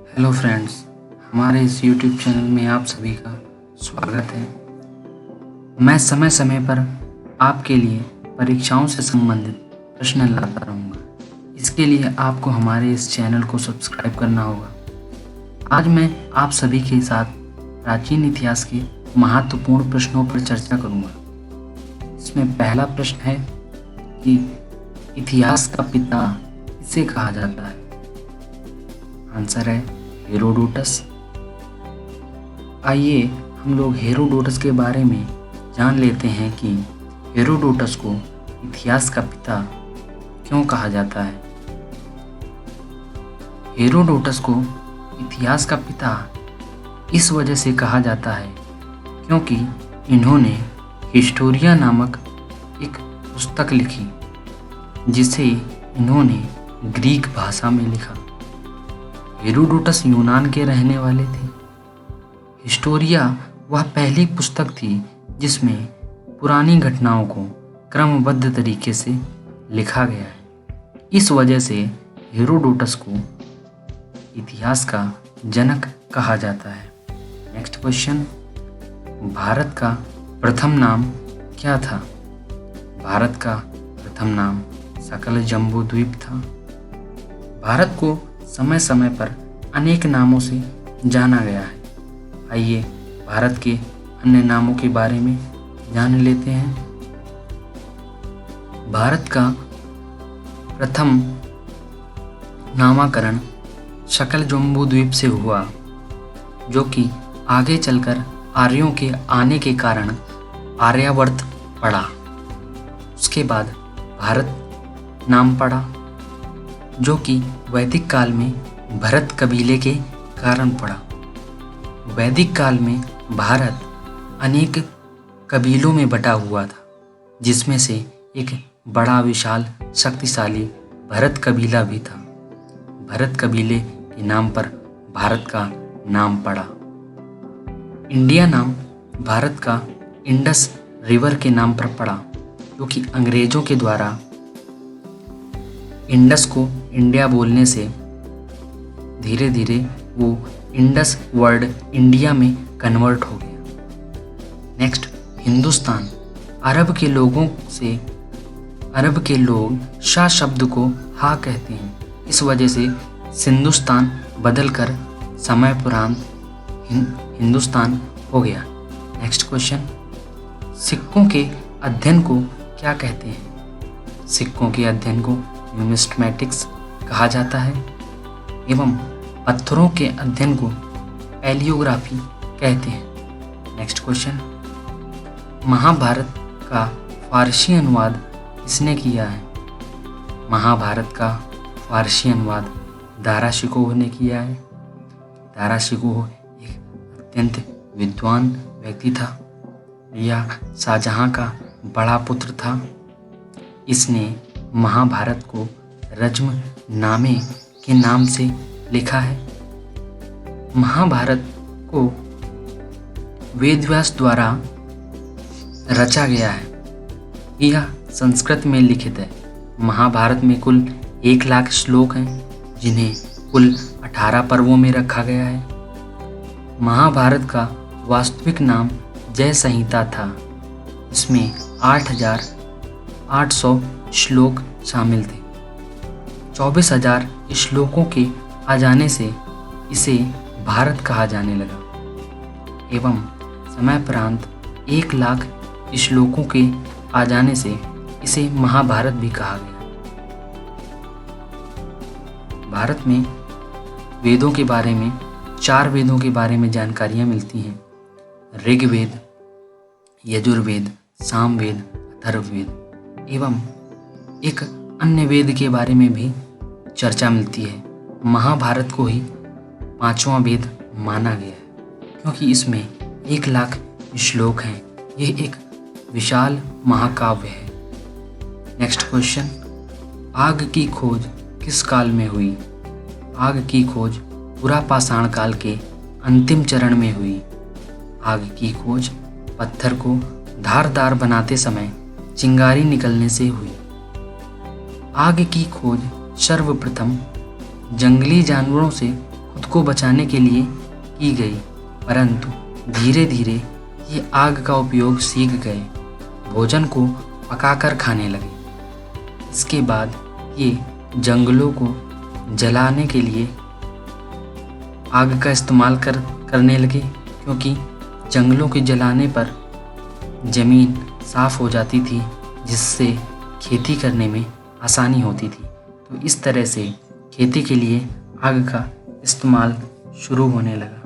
Hello friends, हमारे इस YouTube channel में आप सभी का स्वागत है। मैं समय समय पर आपके लिए परीक्षाओं से संबंधित प्रश्न लाता रहूँगा। इसके लिए आपको हमारे इस चैनल को सब्सक्राइब करना होगा। आज मैं आप सभी के साथ प्राचीन इतिहास के महत्वपूर्ण प्रश्नों पर चर्चा करूँगा। इसमें पहला प्रश्न है कि इतिहास का पिता किसे कहा जाता है? आंसर है हेरोडोटस। आइए हम लोग हेरोडोटस के बारे में जान लेते हैं कि हेरोडोटस को इतिहास का पिता क्यों कहा जाता है। हेरोडोटस को इतिहास का पिता इस वजह से कहा जाता है क्योंकि इन्होंने हिस्टोरिया नामक एक पुस्तक लिखी जिसे इन्होंने ग्रीक भाषा में लिखा। हेरोडोटस यूनान के रहने वाले थे। हिस्टोरिया वह पहली पुस्तक थी जिसमें पुरानी घटनाओं को क्रमबद्ध तरीके से लिखा गया है। इस वजह से हेरोडोटस को इतिहास का जनक कहा जाता है। नेक्स्ट क्वेश्चन, भारत का प्रथम नाम क्या था? भारत का प्रथम नाम सकल जम्बू द्वीप था। भारत को समय समय पर अनेक नामों से जाना गया है। आइए भारत के अन्य नामों के बारे में जान लेते हैं। भारत का प्रथम नामकरण सकल जम्बू द्वीप से हुआ, जो कि आगे चलकर आर्यों के आने के कारण आर्यावर्त पड़ा। उसके बाद भारत नाम पड़ा, जो कि वैदिक काल में भरत कबीले के कारण पड़ा। वैदिक काल में भारत अनेक कबीलों में बटा हुआ था, जिसमें से एक बड़ा विशाल शक्तिशाली भरत कबीला भी था। भरत कबीले के नाम पर भारत का नाम पड़ा। इंडिया नाम भारत का इंडस रिवर के नाम पर पड़ा, जो कि अंग्रेजों के द्वारा इंडस को इंडिया बोलने से धीरे धीरे वो इंडस वर्ड इंडिया में कन्वर्ट हो गया। नेक्स्ट, हिंदुस्तान। अरब के लोग शाह शब्द को हा कहते हैं। इस वजह से सिंधुस्तान बदलकर समयपुरांत हिंदुस्तान हो गया। नेक्स्ट क्वेश्चन, सिक्कों के अध्ययन को क्या कहते हैं? सिक्कों के अध्ययन को न्यूमिस्मेटिक्स कहा जाता है एवं पत्थरों के अध्ययन को पैलियोग्राफी कहते हैं। नेक्स्ट क्वेश्चन, महाभारत का फारसी अनुवाद किसने किया है? महाभारत का फारसी अनुवाद दारा शिकोह ने किया है। दारा शिकोह एक अत्यंत विद्वान व्यक्ति था। यह शाहजहां का बड़ा पुत्र था। इसने महाभारत को रज्म नामे के नाम से लिखा है। महाभारत को वेदव्यास द्वारा रचा गया है। यह संस्कृत में लिखित है। महाभारत में कुल 1,00,000 श्लोक हैं, जिन्हें कुल 18 पर्वों में रखा गया है। महाभारत का वास्तविक नाम जय संहिता था। इसमें 8,800 श्लोक शामिल थे। 24,000 श्लोकों के आ जाने से इसे भारत कहा जाने लगा एवं समयपरांत 1,00,000 श्लोकों के आ जाने से इसे महाभारत भी कहा गया। भारत में वेदों के बारे में 4 वेदों के बारे में जानकारियाँ मिलती हैं। ऋग्वेद, यजुर्वेद, सामवेद, अथर्ववेद एवं एक अन्य वेद के बारे में भी चर्चा मिलती है। महाभारत को ही 5वां वेद माना गया है क्योंकि इसमें 1,00,000 श्लोक हैं। यह एक विशाल महाकाव्य है। नेक्स्ट क्वेश्चन, आग की खोज किस काल में हुई? आग की खोज पुरापाषाण काल के अंतिम चरण में हुई। आग की खोज पत्थर को धारदार बनाते समय चिंगारी निकलने से हुई। आग की खोज सर्वप्रथम जंगली जानवरों से खुद को बचाने के लिए की गई, परंतु धीरे धीरे ये आग का उपयोग सीख गए, भोजन को पकाकर खाने लगे। इसके बाद ये जंगलों को जलाने के लिए आग का इस्तेमाल करने लगे, क्योंकि जंगलों के जलाने पर ज़मीन साफ़ हो जाती थी, जिससे खेती करने में आसानी होती थी। तो इस तरह से खेती के लिए आग का इस्तेमाल शुरू होने लगा।